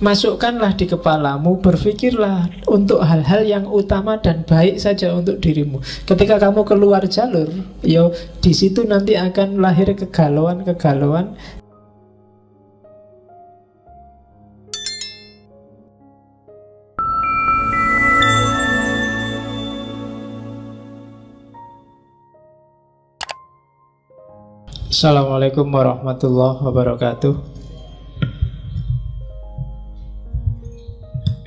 masukkanlah di kepalamu, berpikirlah untuk hal-hal yang utama dan baik saja untuk dirimu. Ketika kamu keluar jalur, yo di situ nanti akan lahir kegalauan-kegalauan. Assalamualaikum warahmatullahi wabarakatuh.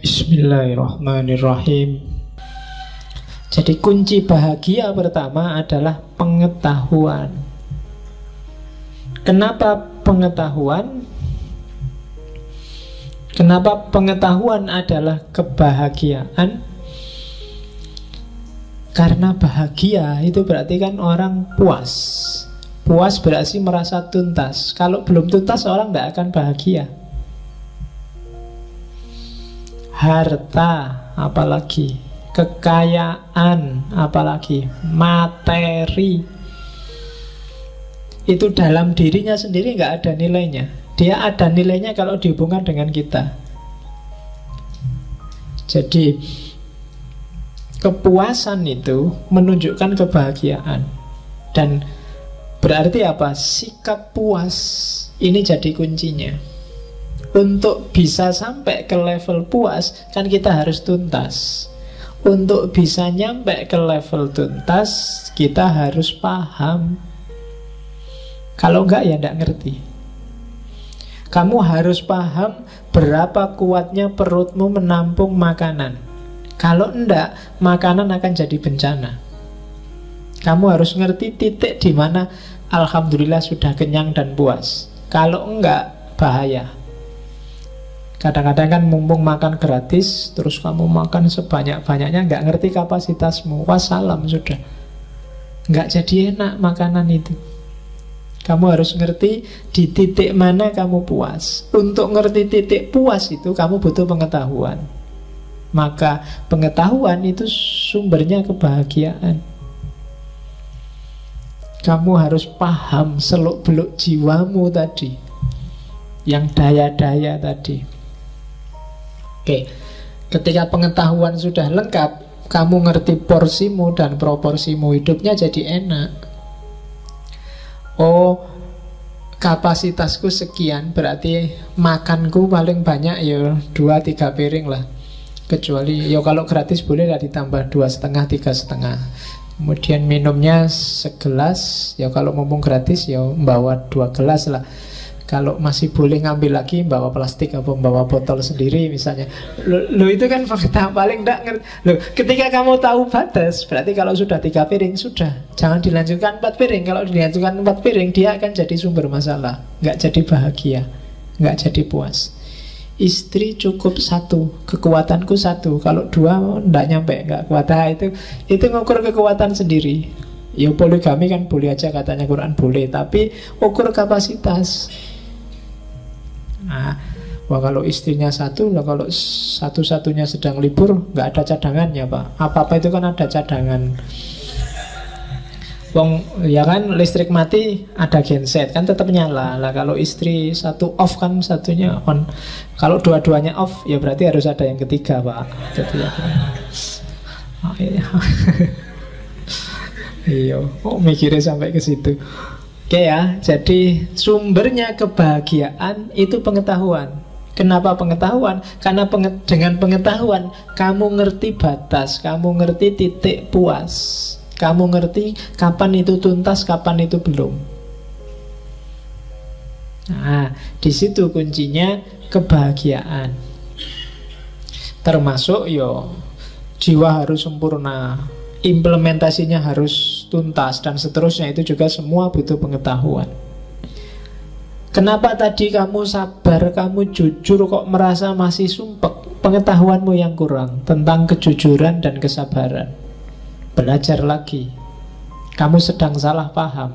Bismillahirrahmanirrahim. Jadi kunci bahagia pertama adalah pengetahuan. Kenapa pengetahuan? Kenapa pengetahuan adalah kebahagiaan? Karena bahagia itu berarti kan orang puas. Puas berarti merasa tuntas. Kalau belum tuntas orang tidak akan bahagia. Harta apalagi, kekayaan apalagi, materi, itu dalam dirinya sendiri nggak ada nilainya. Dia ada nilainya kalau dihubungkan dengan kita. Jadi kepuasan itu menunjukkan kebahagiaan. Dan berarti apa? Sikap puas ini jadi kuncinya. Untuk bisa sampai ke level puas, kan kita harus tuntas. Untuk bisa nyampe ke level tuntas, kita harus paham. Kalau enggak ya enggak ngerti. Kamu harus paham berapa kuatnya perutmu menampung makanan. Kalau enggak, makanan akan jadi bencana. Kamu harus ngerti titik di mana alhamdulillah sudah kenyang dan puas. Kalau enggak, bahaya. Kadang-kadang kan mumpung makan gratis, terus kamu makan sebanyak-banyaknya, enggak ngerti kapasitasmu. Wassalam sudah. Enggak jadi enak makanan itu. Kamu harus ngerti di titik mana kamu puas. Untuk ngerti titik puas itu, kamu butuh pengetahuan. Maka pengetahuan itu sumbernya kebahagiaan. Kamu harus paham seluk-beluk jiwamu tadi, yang daya-daya tadi. Oke, ketika pengetahuan sudah lengkap, kamu ngerti porsimu dan proporsimu, hidupnya jadi enak. Oh, kapasitasku sekian, berarti makanku paling banyak ya 2-3 piring lah. Kecuali ya kalau gratis boleh lah ditambah 2,5, 3,5. Kemudian minumnya segelas. Ya kalau mumpung gratis ya bawa 2 gelas lah. Kalau masih boleh ngambil lagi, bawa plastik atau bawa botol sendiri misalnya. Lo itu kan fakta paling enggak ngerti. Lo ketika kamu tahu batas, berarti kalau sudah 3 piring sudah, jangan dilanjutkan 4 piring. Kalau dilanjutkan 4 piring, dia akan jadi sumber masalah. Nggak jadi bahagia, nggak jadi puas. Istri cukup 1, kekuatanku 1. Kalau 2 enggak nyampe, enggak kuat. Itu ngukur kekuatan sendiri. Ya poligami kan boleh aja, katanya Quran boleh, tapi ukur kapasitas. Nah, wah kalau istrinya 1, lah kalau satu-satunya sedang libur, nggak ada cadangannya Pak. Apa-apa itu kan ada cadangan. Wong ya kan listrik mati ada genset kan tetap nyala. Lah kalau istri 1 off kan satunya on. Kalau dua-duanya off ya berarti harus ada yang ketiga Pak. Jadi ya. Oh, iya. Iya, mikirnya sampai ke situ. Oke ya, jadi sumbernya kebahagiaan itu pengetahuan. Kenapa pengetahuan? Karena dengan pengetahuan kamu ngerti batas, kamu ngerti titik puas. Kamu ngerti kapan itu tuntas, kapan itu belum. Nah, di situ kuncinya kebahagiaan. Termasuk yo jiwa harus sempurna, implementasinya harus tuntas, dan seterusnya. Itu juga semua butuh pengetahuan. Kenapa tadi kamu sabar, kamu jujur kok merasa masih sumpek? Pengetahuanmu yang kurang tentang kejujuran dan kesabaran. Belajar lagi. Kamu sedang salah paham.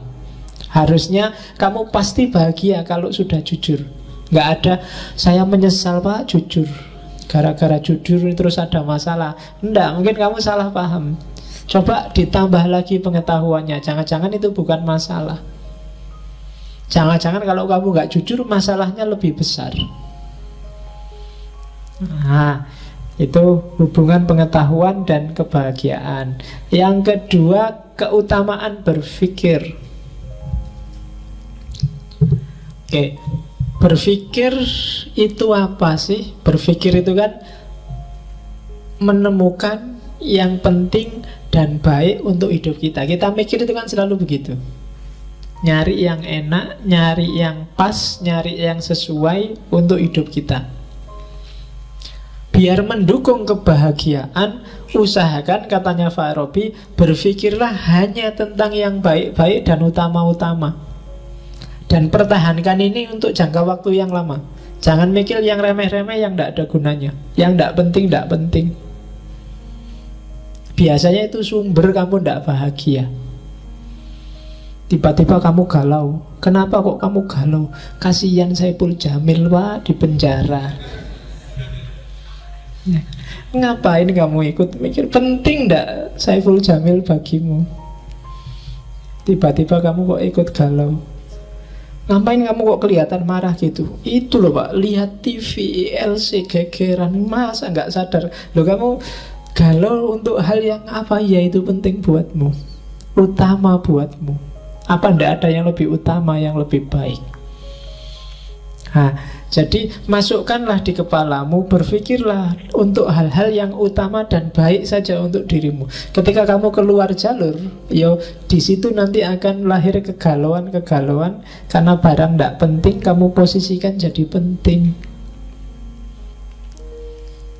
Harusnya kamu pasti bahagia kalau sudah jujur. Nggak ada saya menyesal Pak jujur, gara-gara jujur terus ada masalah. Enggak, mungkin kamu salah paham. Coba ditambah lagi pengetahuannya. Jangan-jangan itu bukan masalah. Jangan-jangan kalau kamu nggak jujur, masalahnya lebih besar. Nah, itu hubungan pengetahuan dan kebahagiaan. Yang kedua, keutamaan berpikir. Oke, berpikir itu apa sih? Berpikir itu kan menemukan yang penting dan baik untuk hidup kita. Kita mikir itu kan selalu begitu. Nyari yang enak, nyari yang pas, nyari yang sesuai untuk hidup kita. Biar mendukung kebahagiaan, usahakan, katanya Farabi, berpikirlah hanya tentang yang baik-baik dan utama-utama. Dan pertahankan ini untuk jangka waktu yang lama. Jangan mikir yang remeh-remeh, yang tidak ada gunanya, yang tidak penting, tidak penting. Biasanya itu sumber kamu tidak bahagia. Tiba-tiba kamu galau. Kenapa kok kamu galau? Kasihan Saipul Jamil, Pak, di penjara. Ngapain kamu ikut mikir? Penting tidak Saiful Jamil bagimu? Tiba-tiba kamu kok ikut galau. Ngapain kamu kok kelihatan marah gitu? Itu loh Pak, lihat TV, ILC, gegeran. Masa nggak sadar? Loh, kamu galau untuk hal yang apa ya itu penting buatmu, utama buatmu. Apa ndak ada yang lebih utama, yang lebih baik? Nah, jadi masukkanlah di kepalamu, berpikirlah untuk hal-hal yang utama dan baik saja untuk dirimu. Ketika kamu keluar jalur, yo di situ nanti akan lahir kegalauan-kegalauan karena barang tidak penting kamu posisikan jadi penting.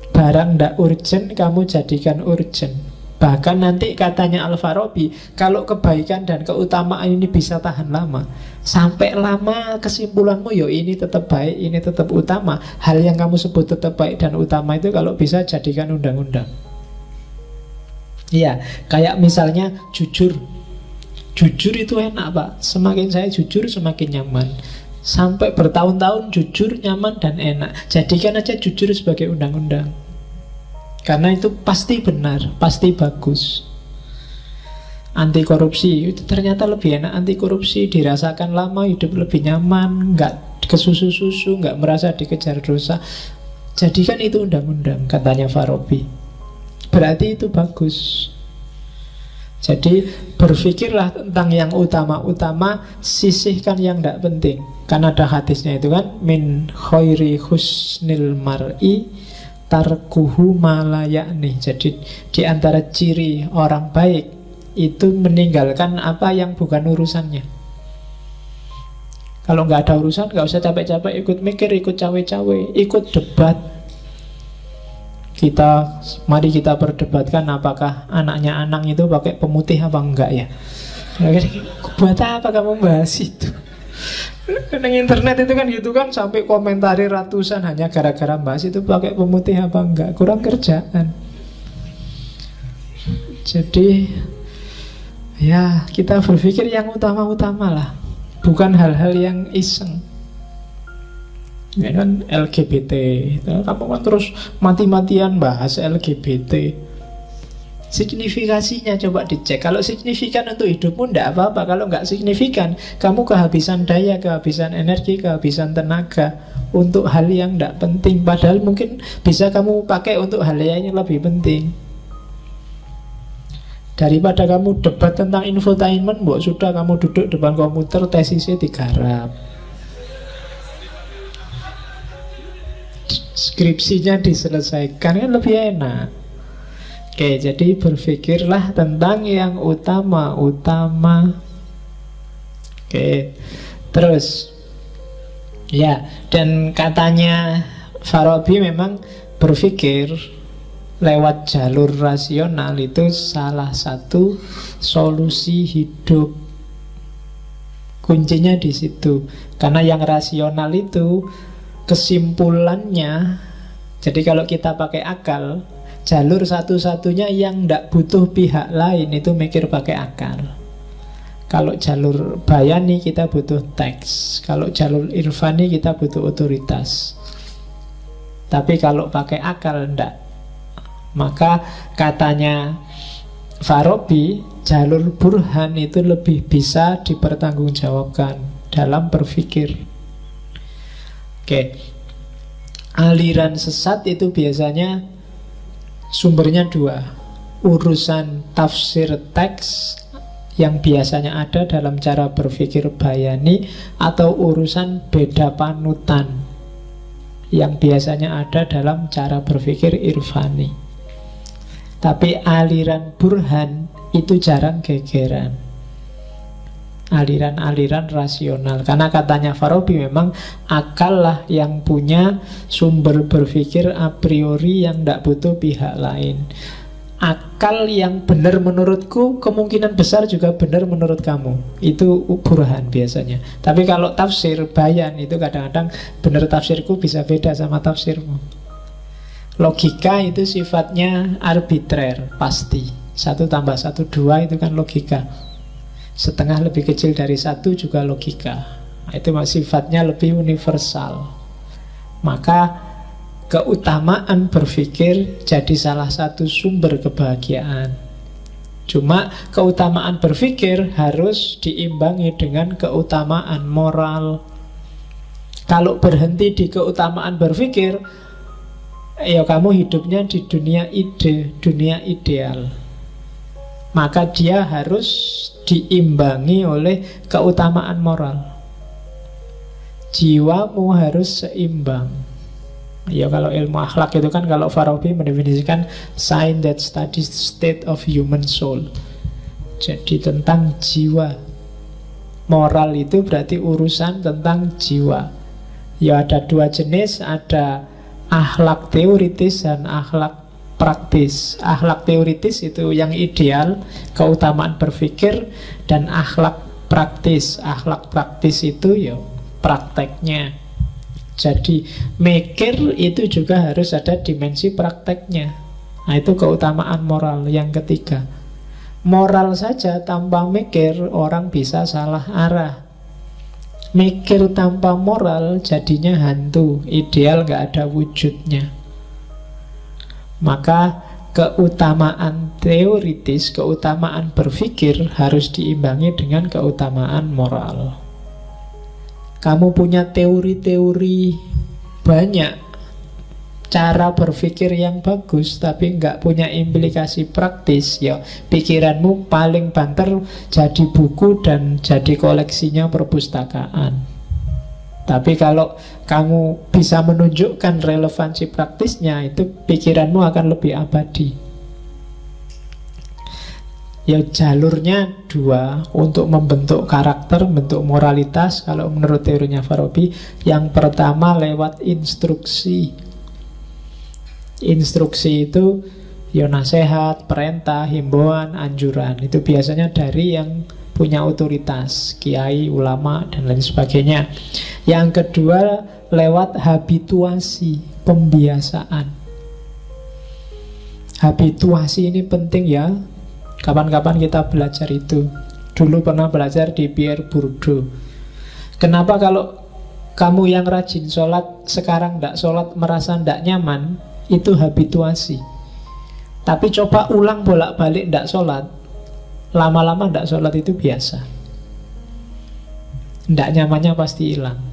Barang tidak urgent kamu jadikan urgent. Bahkan nanti katanya Al-Farabi, kalau kebaikan dan keutamaan ini bisa tahan lama, sampai lama kesimpulanmu, yo ini tetap baik, ini tetap utama. Hal yang kamu sebut tetap baik dan utama itu kalau bisa jadikan undang-undang. Iya, kayak misalnya jujur. Jujur itu enak Pak. Semakin saya jujur semakin nyaman. Sampai bertahun-tahun jujur, nyaman dan enak. Jadikan aja jujur sebagai undang-undang. Karena itu pasti benar, pasti bagus. Anti korupsi itu ternyata lebih enak. Anti korupsi dirasakan lama, hidup lebih nyaman, nggak kesusu-susu, nggak merasa dikejar dosa. Jadikan itu undang-undang, katanya Farabi. Berarti itu bagus. Jadi berpikirlah tentang yang utama-utama, sisihkan yang tidak penting. Kan ada hadisnya itu kan, min khairi husnil mar'i tarkuhu malayakni. Jadi di antara ciri orang baik itu meninggalkan apa yang bukan urusannya. Kalau nggak ada urusan, nggak usah capek-capek ikut mikir, ikut cawe-cawe, ikut debat. Mari kita perdebatkan apakah anaknya Anang itu pakai pemutih apa enggak ya. Buat apa kamu bahas itu? Di internet itu kan gitu kan, sampai komentari ratusan hanya gara-gara bahas itu pakai pemutih apa enggak. Kurang kerjaan. Jadi ya kita berpikir yang utama-utama lah, bukan hal-hal yang iseng. Ya kan LGBT, kamu kan terus mati-matian bahas LGBT. Signifikasinya coba dicek. Kalau signifikan untuk hidupmu tidak apa-apa. Kalau nggak signifikan, kamu kehabisan daya, kehabisan energi, kehabisan tenaga untuk hal yang tidak penting. Padahal mungkin bisa kamu pakai untuk hal yang lebih penting. Daripada kamu debat tentang infotainment, sudah kamu duduk depan komputer, tesisnya digarap, skripsinya diselesaikan, kan lebih enak. Oke, jadi berpikirlah tentang yang utama-utama. Oke, terus ya, dan katanya Farabi memang berpikir lewat jalur rasional itu salah satu solusi hidup. Kuncinya di situ. Karena yang rasional itu kesimpulannya, jadi kalau kita pakai akal, jalur satu-satunya yang tidak butuh pihak lain itu mikir pakai akal. Kalau jalur bayani kita butuh teks, kalau jalur irfani kita butuh otoritas. Tapi kalau pakai akal tidak. Maka katanya Farabi, jalur burhan itu lebih bisa dipertanggungjawabkan dalam berpikir. Oke. aliran sesat itu biasanya sumbernya dua. Urusan tafsir teks yang biasanya ada dalam cara berpikir bayani, atau urusan beda panutan yang biasanya ada dalam cara berpikir irfani. Tapi aliran burhan itu jarang gegeran, aliran-aliran rasional. Karena katanya Farabi, memang akal lah yang punya sumber berpikir a priori yang tidak butuh pihak lain. Akal yang benar menurutku kemungkinan besar juga benar menurut kamu. Itu burhan biasanya. Tapi kalau tafsir bayan itu kadang-kadang benar tafsirku bisa beda sama tafsirmu. Logika itu sifatnya arbitrer, pasti. 1 tambah 1 2 itu kan logika. Setengah lebih kecil dari 1 juga logika. Itu sifatnya lebih universal. Maka keutamaan berpikir jadi salah satu sumber kebahagiaan. Cuma keutamaan berpikir harus diimbangi dengan keutamaan moral. Kalau berhenti di keutamaan berpikir, ya kamu hidupnya di dunia ide, dunia ideal. Maka dia harus diimbangi oleh keutamaan moral. Jiwamu harus seimbang. Ya kalau ilmu akhlak itu kan, kalau Farabi mendefinisikan science that studies the state of human soul. Jadi tentang jiwa. Moral itu berarti urusan tentang jiwa. Ya ada dua jenis, ada akhlak teoritis dan akhlak praktis. Akhlak teoritis itu yang ideal, keutamaan berpikir, dan akhlak praktis. Akhlak praktis itu ya prakteknya. Jadi mikir itu juga harus ada dimensi prakteknya. Nah itu keutamaan moral yang ketiga. Moral saja tanpa mikir orang bisa salah arah. Mikir tanpa moral jadinya hantu, ideal gak ada wujudnya. Maka keutamaan teoritis, keutamaan berpikir harus diimbangi dengan keutamaan moral. Kamu punya teori-teori banyak, cara berpikir yang bagus, tapi nggak punya implikasi praktis, ya pikiranmu paling banter jadi buku dan jadi koleksinya perpustakaan. Tapi kalau kamu bisa menunjukkan relevansi praktisnya, itu pikiranmu akan lebih abadi. Ya jalurnya dua untuk membentuk karakter, bentuk moralitas. Kalau menurut teorinya Farabi, yang pertama lewat instruksi. Instruksi itu ya nasihat, perintah, himbauan, anjuran. Itu biasanya dari yang punya otoritas, kiai, ulama, dan lain sebagainya. Yang kedua lewat habituasi, pembiasaan. Habituasi ini penting ya. Kapan-kapan kita belajar itu. Dulu pernah belajar di Pierre Bourdieu. Kenapa kalau kamu yang rajin sholat, sekarang tidak sholat merasa tidak nyaman? Itu habituasi. Tapi coba ulang bolak-balik tidak sholat, lama-lama tidak sholat itu biasa. Tidak nyamannya pasti hilang.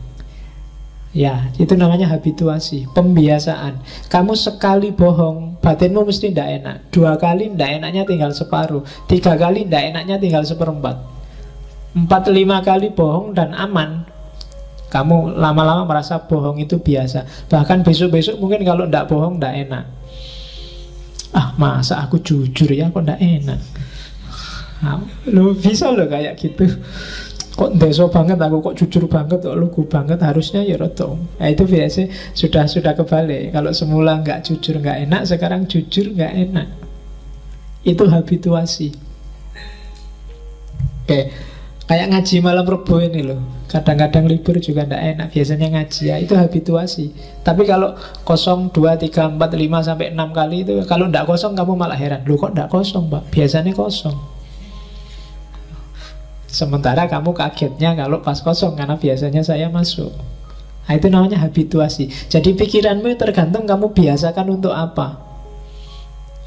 Ya, itu namanya habituasi, pembiasaan. Kamu sekali bohong, batinmu mesti tidak enak. 2 kali tidak enaknya tinggal separuh. 3 kali tidak enaknya tinggal 1/4. 4-5 kali bohong dan aman, kamu lama-lama merasa bohong itu biasa. Bahkan besok-besok mungkin kalau tidak bohong tidak enak. Ah, masa aku jujur ya kok tidak enak. Lo bisa lo kayak gitu. Kok deso banget aku, kok jujur banget, kok lugu banget, harusnya ya roto. Nah itu biasanya sudah kebalik. Kalau semula nggak jujur nggak enak, sekarang jujur nggak enak. Itu habituasi. Oke, kayak ngaji malam Rebo ini loh. Kadang-kadang libur juga nggak enak, biasanya ngaji ya, itu habituasi. Tapi kalau 0, 2, 3, 4, 5 sampai 6 kali itu, kalau nggak kosong kamu malah heran. Loh kok nggak kosong Pak? Biasanya kosong. Sementara kamu kagetnya kalau pas kosong, karena biasanya saya masuk. Nah, itu namanya habituasi. Jadi pikiranmu tergantung kamu biasakan untuk apa.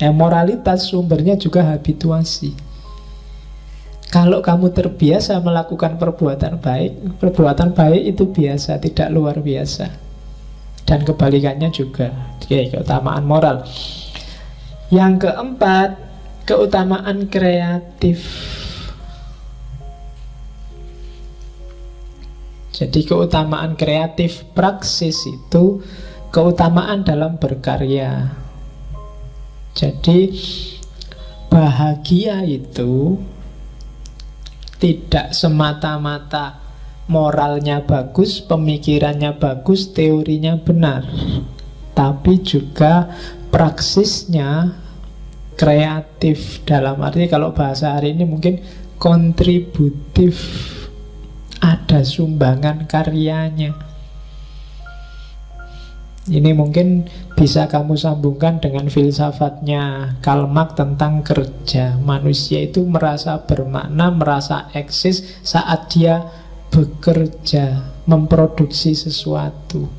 Moralitas sumbernya juga habituasi. Kalau kamu terbiasa melakukan perbuatan baik itu biasa, tidak luar biasa. Dan kebalikannya juga. Oke, keutamaan moral. Yang keempat, keutamaan kreatif. Jadi keutamaan kreatif praksis itu keutamaan dalam berkarya. Jadi bahagia itu tidak semata-mata moralnya bagus, pemikirannya bagus, teorinya benar, tapi juga praksisnya kreatif. Dalam arti kalau bahasa hari ini mungkin kontributif, ada sumbangan karyanya. Ini mungkin bisa kamu sambungkan dengan filsafatnya Karl Marx tentang kerja. Manusia itu merasa bermakna, merasa eksis saat dia bekerja, memproduksi sesuatu.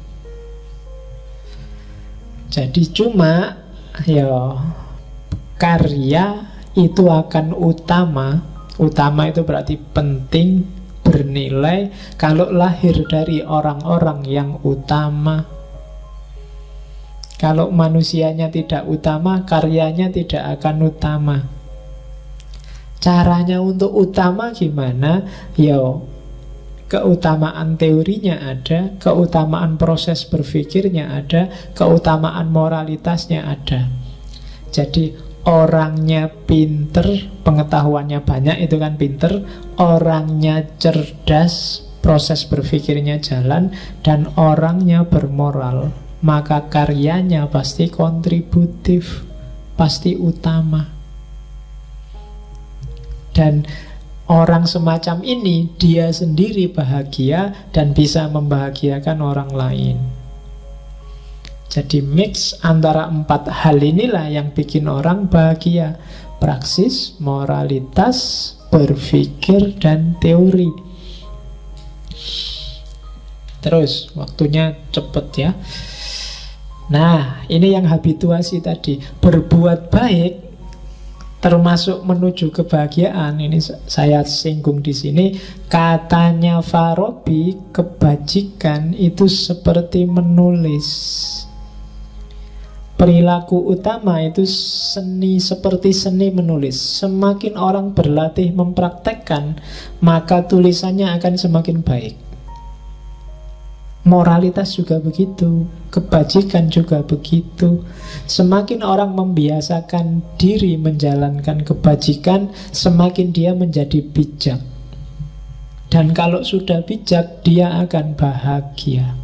Jadi cuma ya karya itu akan utama. Utama itu berarti penting, bernilai kalau lahir dari orang-orang yang utama. Kalau manusianya tidak utama, karyanya tidak akan utama. Caranya untuk utama gimana? Ya, keutamaan teorinya ada, keutamaan proses berpikirnya ada, keutamaan moralitasnya ada. Jadi orangnya pinter, pengetahuannya banyak, itu kan pinter. Orangnya cerdas, proses berpikirnya jalan. Dan orangnya bermoral, maka karyanya pasti kontributif, pasti utama. Dan orang semacam ini dia sendiri bahagia dan bisa membahagiakan orang lain. Jadi mix antara empat hal inilah yang bikin orang bahagia. Praksis, moralitas, berpikir, dan teori. Terus waktunya cepet ya. Nah, ini yang habituasi tadi. Berbuat baik termasuk menuju kebahagiaan. Ini saya singgung di sini. Katanya Farabi, kebajikan itu seperti menulis. Perilaku utama itu seni, seperti seni menulis. Semakin orang berlatih mempraktekkan, maka tulisannya akan semakin baik. Moralitas juga begitu, kebajikan juga begitu. Semakin orang membiasakan diri menjalankan kebajikan, semakin dia menjadi bijak. Dan kalau sudah bijak, dia akan bahagia.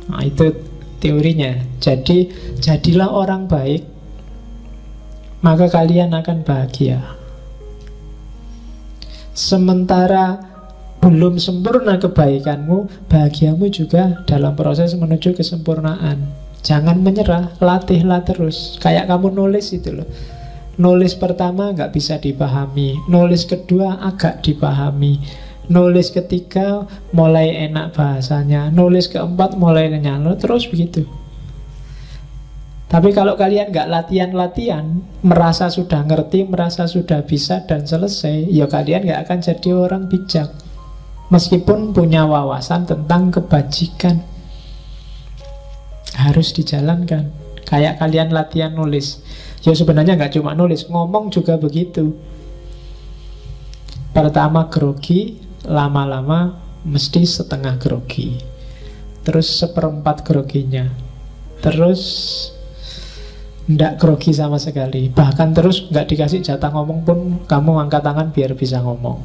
Nah, itu teorinya. Jadi, jadilah orang baik, maka kalian akan bahagia. Sementara belum sempurna kebaikanmu, bahagiamu juga dalam proses menuju kesempurnaan. Jangan menyerah, latihlah terus. Kayak kamu nulis itu loh. Nulis pertama nggak bisa dipahami, nulis kedua agak dipahami, nulis ketiga mulai enak bahasanya, nulis keempat mulai nyala, terus begitu. Tapi kalau kalian nggak latihan-latihan, merasa sudah ngerti, merasa sudah bisa dan selesai, ya kalian nggak akan jadi orang bijak. Meskipun punya wawasan tentang kebajikan, harus dijalankan. Kayak kalian latihan nulis. Ya sebenarnya nggak cuma nulis, ngomong juga begitu. Pertama grogi, lama-lama mesti setengah grogi, terus seperempat groginya, terus ndak grogi sama sekali. Bahkan terus nggak dikasih jatah ngomong pun kamu angkat tangan biar bisa ngomong.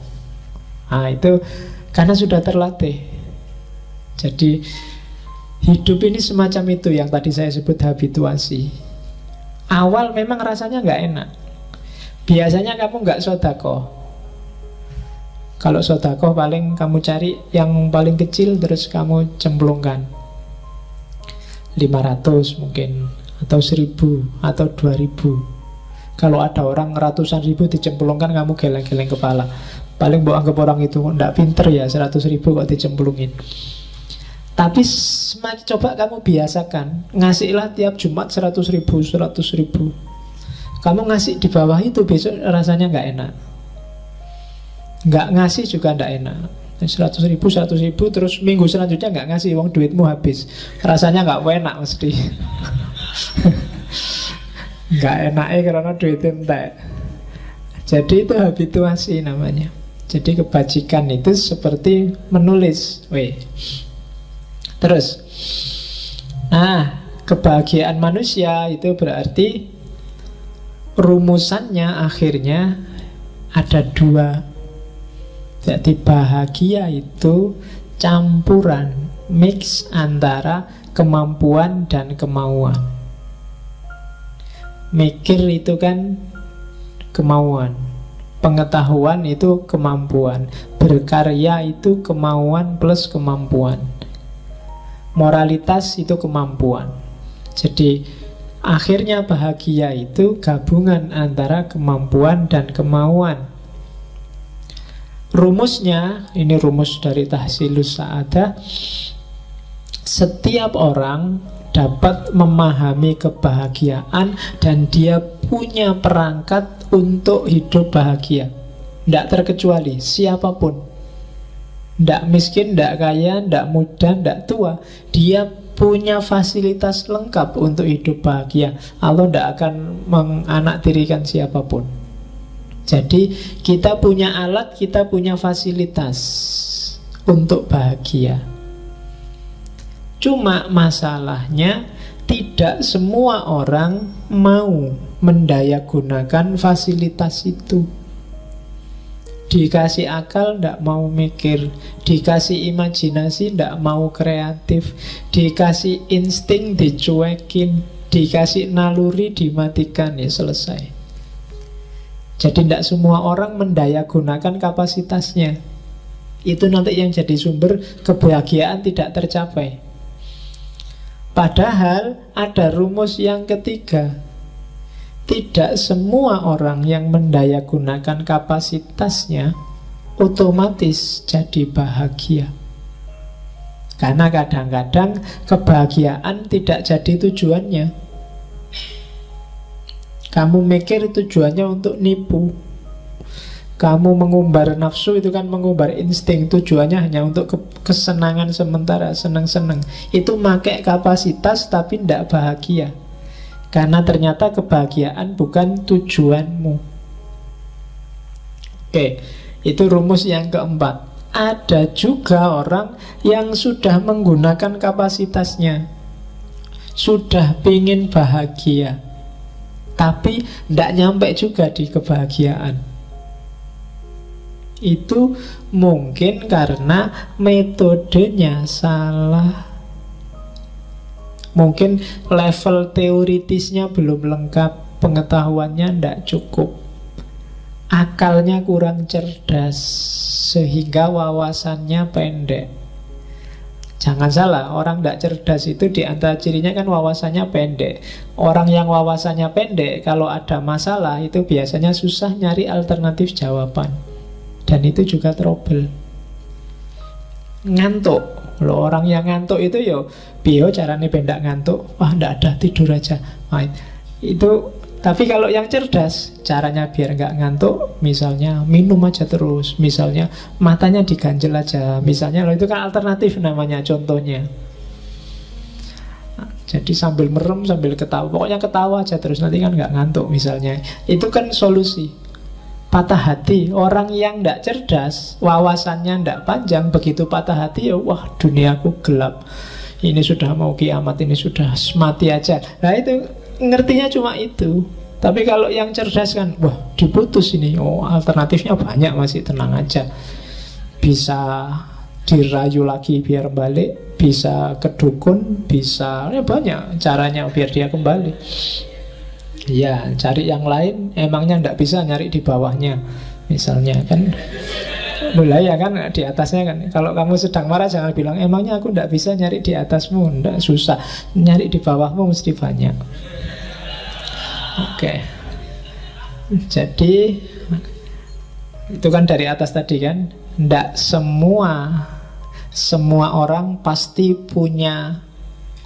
Nah itu karena sudah terlatih. Jadi hidup ini semacam itu yang tadi saya sebut habituasi. Awal memang rasanya nggak enak. Biasanya kamu nggak sodako. Kalau sodako paling kamu cari yang paling kecil terus kamu cemplungkan 500 mungkin, atau 1000 atau 2000. Kalau ada orang ratusan ribu dicemplungkan, kamu geleng-geleng kepala. Paling mau anggap orang itu nggak pinter ya, 100.000 kok dicemplungin. Tapi semakin coba kamu biasakan, ngasihlah tiap Jumat 100.000. Kamu ngasih di bawah itu, besok rasanya nggak enak. Nggak ngasih juga nggak enak. 100.000, 100.000, terus minggu selanjutnya nggak ngasih, wong duitmu habis. Rasanya nggak enak mesti. Nggak enaknya karena duitnya entek. Jadi itu habituasi namanya. Jadi kebajikan itu seperti menulis. Terus, nah, kebahagiaan manusia itu berarti rumusannya akhirnya ada dua. Jadi bahagia itu campuran, mix antara kemampuan dan kemauan. Mikir itu kan kemauan, pengetahuan itu kemampuan, berkarya itu kemauan plus kemampuan, moralitas itu kemampuan. Jadi akhirnya bahagia itu gabungan antara kemampuan dan kemauan. Rumusnya, ini rumus dari Tahsilus Sa'adah, setiap orang dapat memahami kebahagiaan dan dia punya perangkat untuk hidup bahagia. Tidak terkecuali siapapun, tidak miskin, tidak kaya, tidak muda, tidak tua, dia punya fasilitas lengkap untuk hidup bahagia. Allah tidak akan menganaktirikan siapapun. Jadi kita punya alat, kita punya fasilitas untuk bahagia. Cuma masalahnya tidak semua orang mau mendayagunakan fasilitas itu. Dikasih akal tidak mau mikir, dikasih imajinasi tidak mau kreatif, dikasih insting dicuekin, dikasih naluri dimatikan, ya selesai. Jadi tidak semua orang mendayagunakan kapasitasnya. Itu nanti yang jadi sumber kebahagiaan tidak tercapai. Padahal ada rumus yang ketiga. Tidak semua orang yang mendayagunakan kapasitasnya otomatis jadi bahagia. Karena kadang-kadang kebahagiaan tidak jadi tujuannya. Kamu mikir tujuannya untuk nipu. Kamu mengumbar nafsu itu kan mengumbar insting, tujuannya hanya untuk kesenangan sementara, senang-senang. Itu pakai kapasitas tapi tidak bahagia. Karena ternyata kebahagiaan bukan tujuanmu. Oke, itu rumus yang keempat. Ada juga orang yang sudah menggunakan kapasitasnya, sudah ingin bahagia, tapi tidak nyampe juga di kebahagiaan. Itu mungkin karena metodenya salah. Mungkin level teoritisnya belum lengkap, pengetahuannya tidak cukup, akalnya kurang cerdas, sehingga wawasannya pendek. Jangan salah, orang tidak cerdas itu di antara cirinya kan wawasannya pendek. Orang yang wawasannya pendek, kalau ada masalah itu biasanya susah nyari alternatif jawaban. Dan itu juga trouble. Ngantuk. Loh, orang yang ngantuk itu yo bio caranya pendak ngantuk. Wah, ndak ada, tidur aja. Nah, itu. Tapi kalau yang cerdas, caranya biar nggak ngantuk, misalnya minum aja terus, misalnya matanya diganjel aja, misalnya, loh, itu kan alternatif namanya, contohnya. Nah, jadi sambil merem, sambil ketawa, pokoknya ketawa aja terus, nanti kan nggak ngantuk misalnya. Itu kan solusi. Patah hati, orang yang nggak cerdas, wawasannya nggak panjang, begitu patah hati, ya wah duniaku gelap, ini sudah mau kiamat, ini sudah mati aja. Nah itu ngertinya cuma itu. Tapi kalau yang cerdas kan, wah diputus ini, oh alternatifnya banyak, masih tenang aja, bisa dirayu lagi biar balik, bisa ke dukun, bisa, ya banyak caranya biar dia kembali. Ya cari yang lain, emangnya ndak bisa nyari di bawahnya, misalnya kan. Mulai ya kan di atasnya kan. Kalau kamu sedang marah jangan bilang emangnya aku ndak bisa nyari di atasmu, ndak, susah, nyari di bawahmu mesti banyak. Oke. Jadi itu kan dari atas tadi kan. Ndak semua orang pasti punya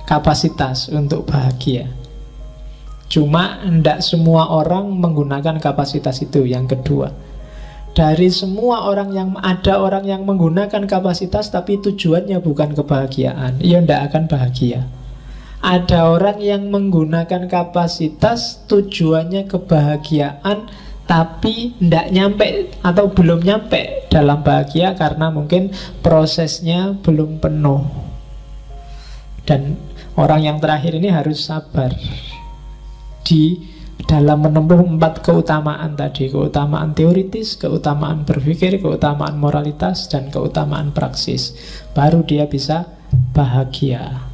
kapasitas untuk bahagia. Cuma ndak semua orang menggunakan kapasitas itu, yang kedua. Dari semua orang yang ada, orang yang menggunakan kapasitas tapi tujuannya bukan kebahagiaan, ia tidak akan bahagia. Ada orang yang menggunakan kapasitas tujuannya kebahagiaan tapi tidak nyampe atau belum nyampe dalam bahagia karena mungkin prosesnya belum penuh. Dan orang yang terakhir ini harus sabar di dalam menempuh 4 keutamaan tadi. Keutamaan teoritis, keutamaan berpikir, keutamaan moralitas, dan keutamaan praksis. Baru dia bisa bahagia.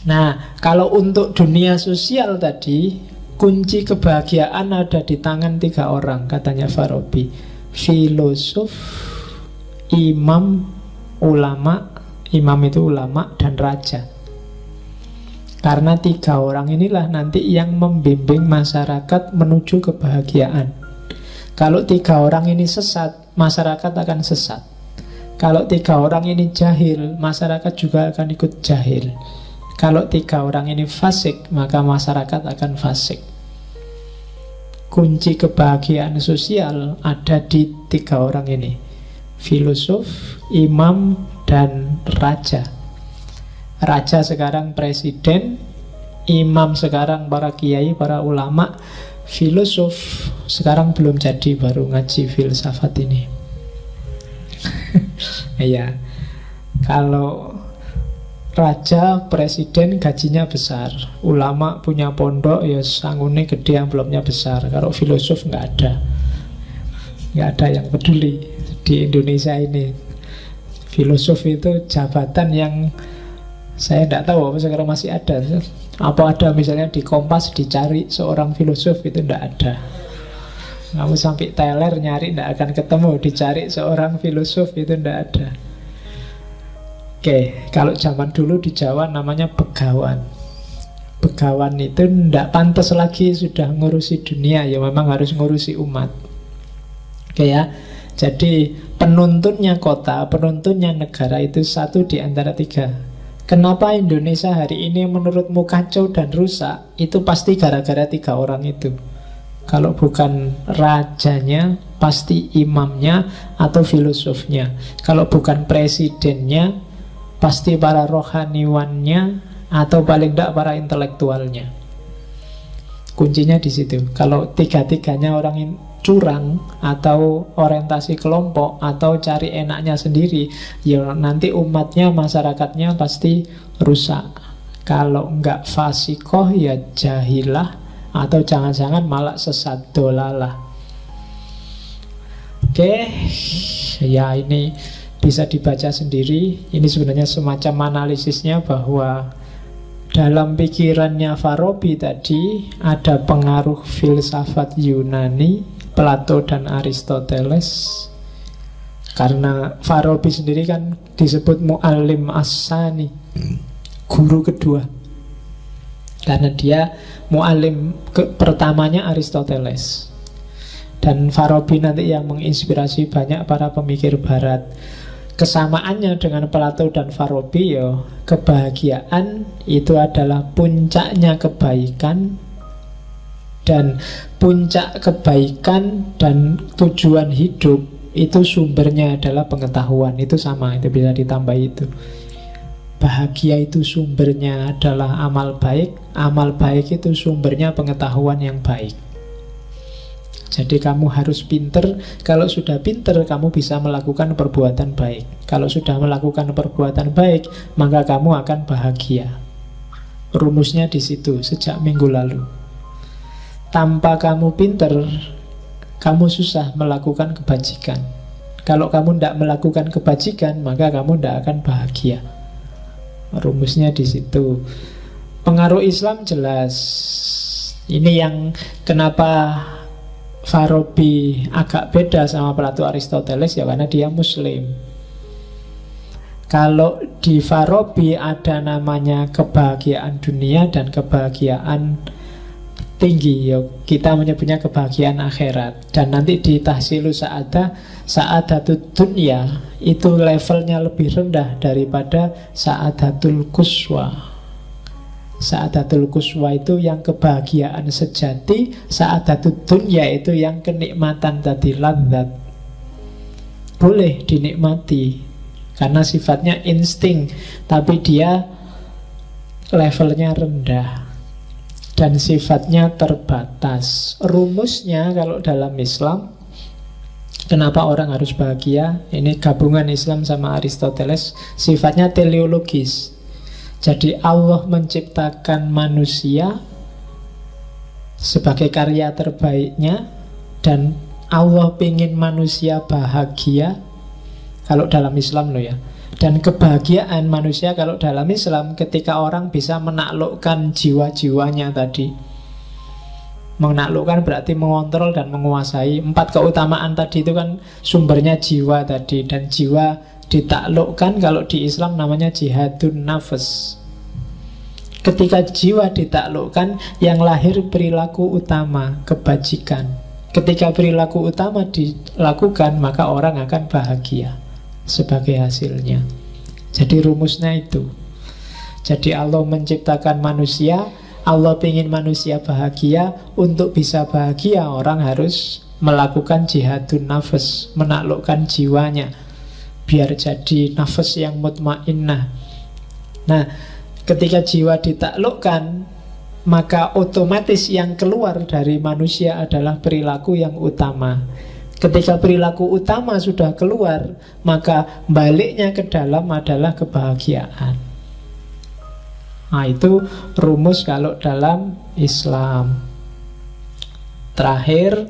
Nah, kalau untuk dunia sosial tadi, kunci kebahagiaan ada di tangan 3 orang, katanya Farabi. Filosof, imam, ulama. Imam itu ulama, dan raja. Karena 3 orang inilah nanti yang membimbing masyarakat menuju kebahagiaan. Kalau 3 orang ini sesat, masyarakat akan sesat. Kalau 3 orang ini jahil, masyarakat juga akan ikut jahil. Kalau 3 orang ini fasik, maka masyarakat akan fasik. Kunci kebahagiaan sosial ada di 3 orang ini. Filosof, imam, dan raja. Raja sekarang presiden, imam sekarang para kiai, para ulama, filosof sekarang belum jadi, baru ngaji filsafat ini. Ya, kalau raja, presiden gajinya besar, ulama punya pondok ya sangune gede, amplopnya besar. Kalau filosof nggak ada yang peduli di Indonesia ini. Filosof itu jabatan yang saya tidak tahu apa sekarang masih ada. Apa ada misalnya di Kompas dicari seorang filosof, itu tidak ada. Kamu sampai teler nyari tidak akan ketemu. Dicari seorang filosof itu tidak ada. Oke, kalau zaman dulu di Jawa namanya begawan. Begawan itu tidak pantas lagi sudah ngurusi dunia, ya memang harus ngurusi umat. Oke ya. Jadi penuntunnya kota, penuntunnya negara itu satu di antara 3. Kenapa Indonesia hari ini menurutmu kacau dan rusak? Itu pasti gara-gara 3 orang itu. Kalau bukan rajanya, pasti imamnya atau filosofnya. Kalau bukan presidennya, pasti para rohaniwannya atau paling tidak para intelektualnya. Kuncinya di situ. Kalau 3-3-nya orang curang atau orientasi kelompok atau cari enaknya sendiri, ya nanti umatnya, masyarakatnya pasti rusak. Kalau enggak fasikoh ya jahilah, atau jangan-jangan malah sesat, dolalah. Oke, ya ini bisa dibaca sendiri. Ini sebenarnya semacam analisisnya bahwa dalam pikirannya Farabi tadi ada pengaruh filsafat Yunani, Plato dan Aristoteles. Karena Farabi sendiri kan disebut mu'allim as-sani, guru kedua. Karena dia mu'allim pertamanya Aristoteles. Dan Farabi nanti yang menginspirasi banyak para pemikir barat. Kesamaannya dengan Plato dan Farabi, ya kebahagiaan itu adalah puncaknya kebaikan. Dan puncak kebaikan dan tujuan hidup itu sumbernya adalah pengetahuan. Itu sama, itu bisa ditambah itu. Bahagia itu sumbernya adalah amal baik. Amal baik itu sumbernya pengetahuan yang baik. Jadi kamu harus pinter. Kalau sudah pinter, kamu bisa melakukan perbuatan baik. Kalau sudah melakukan perbuatan baik, maka kamu akan bahagia. Rumusnya di situ sejak minggu lalu. Tanpa kamu pinter, kamu susah melakukan kebajikan. Kalau kamu tidak melakukan kebajikan, maka kamu tidak akan bahagia. Rumusnya di situ. Pengaruh Islam jelas. Ini yang kenapa Farabi agak beda sama Plato, Aristoteles, ya karena dia Muslim. Kalau di Farabi ada namanya kebahagiaan dunia dan kebahagiaan tinggi, ya kita menyebutnya kebahagiaan akhirat. Dan nanti di tahsilu sa'adatul dunya itu levelnya lebih rendah daripada sa'adatul quswa. Sa'adatul quswa itu yang kebahagiaan sejati, sa'adatul dunya itu yang kenikmatan tadi, ladzat. boleh dinikmati karena sifatnya insting, tapi dia levelnya rendah dan sifatnya terbatas. Rumusnya kalau dalam Islam, kenapa orang harus bahagia? Ini gabungan Islam sama Aristoteles, sifatnya teleologis. Jadi Allah menciptakan manusia sebagai karya terbaiknya, dan Allah ingin manusia bahagia kalau dalam Islam loh ya. Dan kebahagiaan manusia kalau dalam Islam ketika orang bisa menaklukkan jiwa-jiwanya tadi. Menaklukkan berarti mengontrol dan menguasai. 4 keutamaan tadi itu kan sumbernya jiwa tadi. Dan jiwa ditaklukkan kalau di Islam namanya jihadun nafas. Ketika jiwa ditaklukkan, yang lahir perilaku utama, kebajikan. Ketika perilaku utama dilakukan, maka orang akan bahagia sebagai hasilnya. Jadi rumusnya itu. Jadi Allah menciptakan manusia, Allah ingin manusia bahagia. Untuk bisa bahagia, orang harus melakukan jihadun nafas, menaklukkan jiwanya biar jadi nafas yang mutmainnah. Nah, ketika jiwa ditaklukkan, maka otomatis yang keluar dari manusia adalah perilaku yang utama. Ketika perilaku utama sudah keluar, maka baliknya ke dalam adalah kebahagiaan. Nah, itu rumus kalau dalam Islam. Terakhir,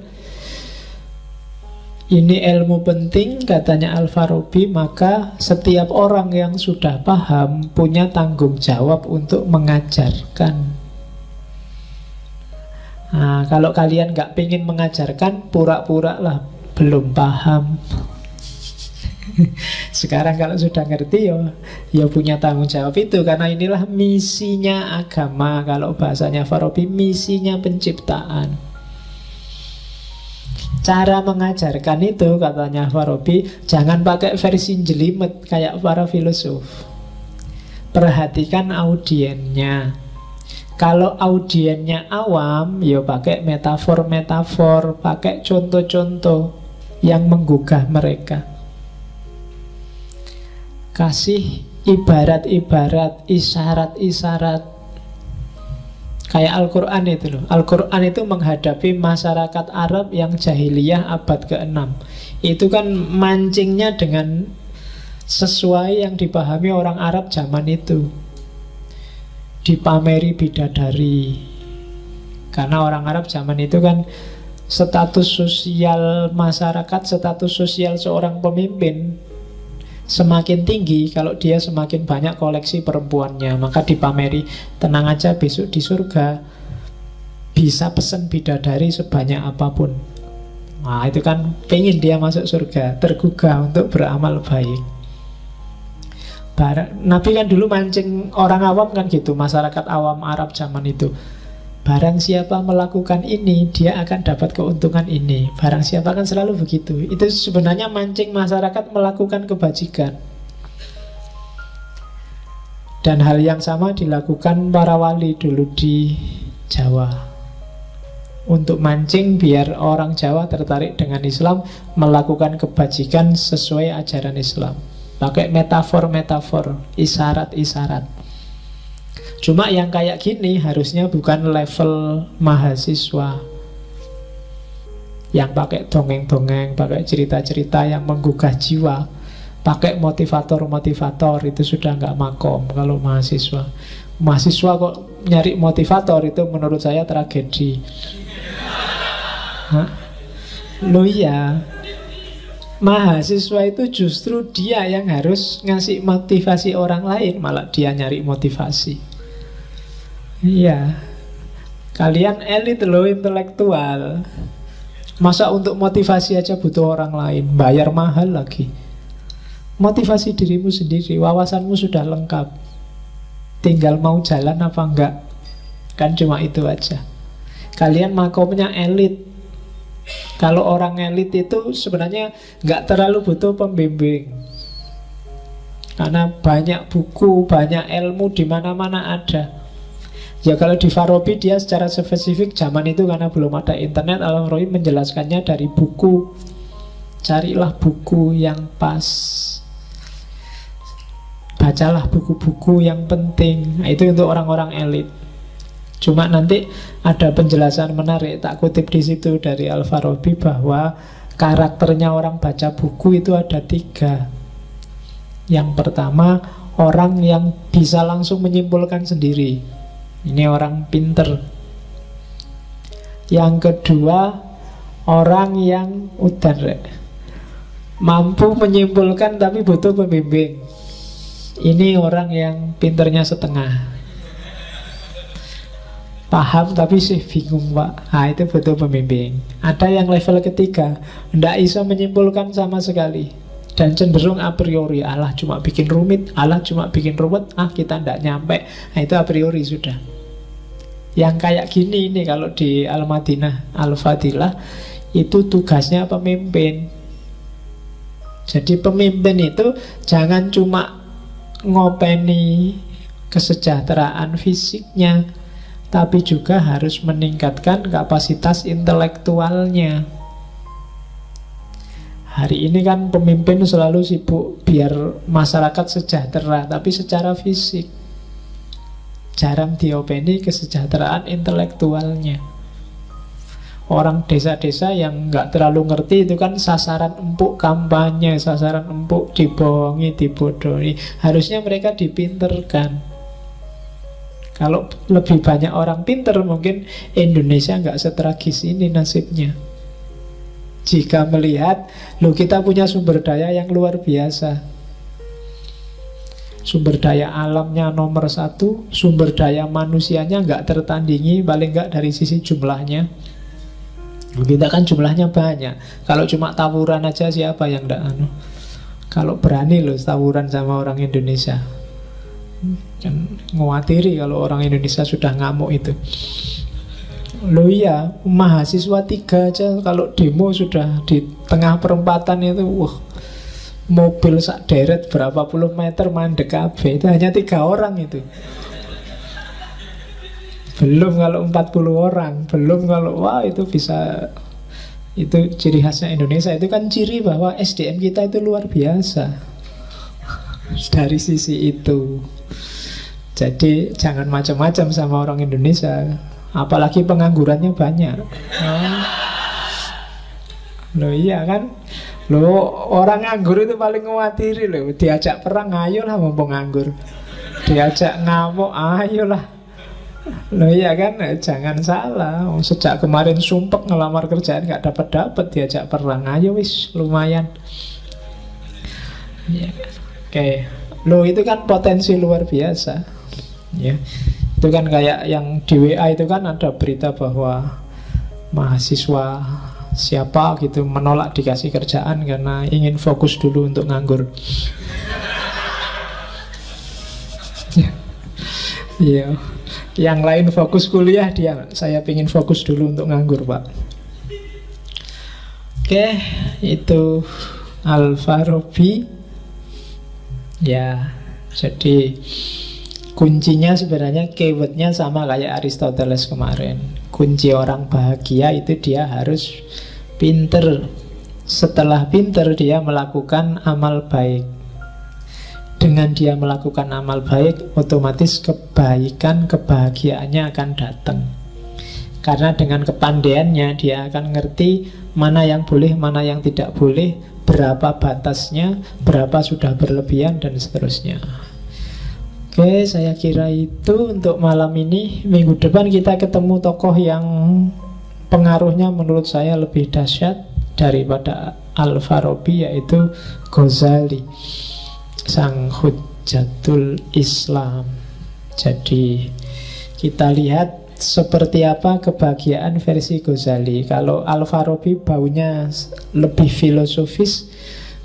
ini ilmu penting katanya Al-Farabi, maka setiap orang yang sudah paham punya tanggung jawab untuk mengajarkan. Nah, kalau kalian nggak pengen mengajarkan, pura-pura lah belum paham. Sekarang kalau sudah ngerti, ya punya tanggung jawab itu. Karena inilah misinya agama. Kalau bahasanya Farabi, misinya penciptaan. Cara mengajarkan itu katanya Farabi, jangan pakai versi jelimet kayak para filosof. Perhatikan audiennya. Kalau audiennya awam, ya pakai metafor-metafor, pakai contoh-contoh yang menggugah mereka. Kasih ibarat-ibarat, isyarat-isyarat. Kayak Al-Quran itu loh. Al-Quran itu menghadapi masyarakat Arab yang jahiliyah abad ke-6. Itu kan mancingnya dengan sesuai yang dipahami orang Arab zaman itu. Dipameri bidadari. Karena orang Arab zaman itu kan status sosial masyarakat, status sosial seorang pemimpin semakin tinggi kalau dia semakin banyak koleksi perempuannya. Maka dipameri, tenang aja besok di surga bisa pesen bidadari sebanyak apapun. Nah itu kan pengen dia masuk surga, tergugah untuk beramal baik. Nabi kan dulu mancing orang awam kan gitu, masyarakat awam Arab zaman itu. Barang siapa melakukan ini, dia akan dapat keuntungan ini. Barang siapa kan selalu begitu. Itu sebenarnya mancing masyarakat melakukan kebajikan. Dan hal yang sama dilakukan para wali dulu di Jawa. Untuk mancing biar orang Jawa tertarik dengan Islam, melakukan kebajikan sesuai ajaran Islam. Pakai metafor-metafor, isyarat-isyarat. Cuma yang kayak gini harusnya bukan level mahasiswa yang pakai dongeng-dongeng, pakai cerita-cerita yang menggugah jiwa, pakai motivator-motivator. Itu sudah nggak makom kalau mahasiswa. Mahasiswa kok nyari motivator, itu menurut saya tragedi. Loh iya, mahasiswa itu justru dia yang harus ngasih motivasi orang lain, malah dia nyari motivasi. Iya, kalian elit loh, intelektual. Masa untuk motivasi aja butuh orang lain, bayar mahal lagi. Motivasi dirimu sendiri, wawasanmu sudah lengkap. Tinggal mau jalan apa enggak. Kan cuma itu aja. Kalian makomnya elit. Kalau orang elit itu sebenarnya nggak terlalu butuh pembimbing. Karena banyak buku, banyak ilmu di mana-mana ada. Ya kalau di Farabi dia secara spesifik zaman itu karena belum ada internet, Al-Farabi menjelaskannya dari buku. Carilah buku yang pas, bacalah buku-buku yang penting. Nah, itu untuk orang-orang elit. Cuma nanti ada penjelasan menarik, tak kutip di situ dari Al-Farabi, bahwa karakternya orang baca buku itu ada 3. Yang pertama, orang yang bisa langsung menyimpulkan sendiri. Ini orang pinter. Yang kedua, orang yang mampu menyimpulkan tapi butuh pembimbing. Ini orang yang pinternya setengah, paham tapi sih bingung pak. Nah itu butuh pembimbing. Ada yang level ketiga, tidak bisa menyimpulkan sama sekali dan cenderung a priori, Allah cuma bikin rumit, Allah cuma bikin ruwet, kita tidak nyampe. Nah itu a priori sudah. Yang kayak gini ini kalau di Al-Madinah Al-Fadilah itu tugasnya pemimpin. Jadi pemimpin itu jangan cuma ngopeni kesejahteraan fisiknya, tapi juga harus meningkatkan kapasitas intelektualnya. Hari ini kan pemimpin selalu sibuk biar masyarakat sejahtera, tapi secara fisik jarang diopeni kesejahteraan intelektualnya. Orang desa-desa yang nggak terlalu ngerti itu kan sasaran empuk kampanye, sasaran empuk dibohongi, dibodohi. Harusnya mereka dipinterkan. Kalau lebih banyak orang pinter, mungkin Indonesia nggak setragis ini nasibnya. Jika melihat, loh kita punya sumber daya yang luar biasa. Sumber daya alamnya nomor 1, sumber daya manusianya nggak tertandingi, paling nggak dari sisi jumlahnya. Kita kan jumlahnya banyak. Kalau cuma tawuran aja siapa yang nggak Kalau berani loh tawuran sama orang Indonesia. Kan ngawatiri kalau orang Indonesia sudah ngamuk itu. Loh iya, mahasiswa 3 aja kalau demo sudah di tengah perempatan itu, mobil sak deret berapa puluh meter mandek kabeh. Itu hanya 3 orang itu. Belum kalau 40 orang. Belum kalau itu bisa. Itu ciri khasnya Indonesia. Itu kan ciri bahwa SDM kita itu luar biasa. Dari sisi itu. Jadi jangan macam-macam sama orang Indonesia. Apalagi penganggurannya banyak. Loh iya kan. Loh orang nganggur itu paling ngawatiri loh. Diajak perang ayolah mumpung nganggur. Diajak ngamuk ayolah. Loh iya kan, jangan salah. Sejak kemarin sumpek ngelamar kerjaan gak dapat diajak perang, ayo wis lumayan. Ya. Oke. Loh itu kan potensi luar biasa. Ya. Itu kan kayak yang di WA itu kan ada berita bahwa mahasiswa siapa gitu menolak dikasih kerjaan karena ingin fokus dulu untuk nganggur. Iya. Yang lain fokus kuliah, dia saya ingin fokus dulu untuk nganggur pak. Oke, itu Al-Farabi. Ya, jadi kuncinya sebenarnya keywordnya sama kayak Aristoteles kemarin. Kunci orang bahagia itu dia harus pinter. Setelah pinter dia melakukan amal baik. Dengan dia melakukan amal baik, otomatis kebaikan, kebahagiaannya akan datang. Karena dengan kepandaiannya dia akan ngerti mana yang boleh, mana yang tidak boleh, berapa batasnya, berapa sudah berlebihan, dan seterusnya. Oke, saya kira itu untuk malam ini. Minggu depan kita ketemu tokoh yang pengaruhnya menurut saya lebih dahsyat daripada Al-Farabi, yaitu Ghazali, sang Hujjatul Islam. Jadi kita lihat seperti apa kebahagiaan versi Ghazali. Kalau Al-Farabi baunya lebih filosofis,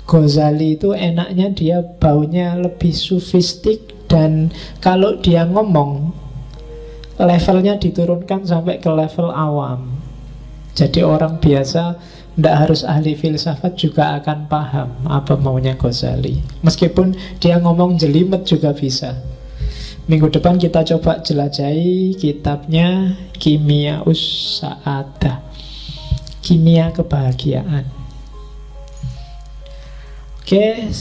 Ghazali itu enaknya dia baunya lebih sufistik. Dan kalau dia ngomong, levelnya diturunkan sampai ke level awam. Jadi orang biasa, tidak harus ahli filsafat juga akan paham apa maunya Ghazali. Meskipun dia ngomong jelimet juga bisa. Minggu depan kita coba jelajahi kitabnya Kimia Us Sa'adah, Kimia Kebahagiaan. Oke,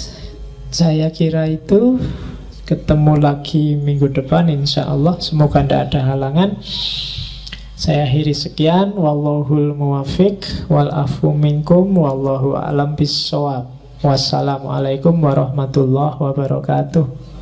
saya kira itu. Ketemu lagi minggu depan insya Allah. Semoga tidak ada halangan. Saya akhiri sekian. Wallahul muwafiq wal afu minkum wallahu a'lam bissawab. Wassalamualaikum warahmatullahi wabarakatuh.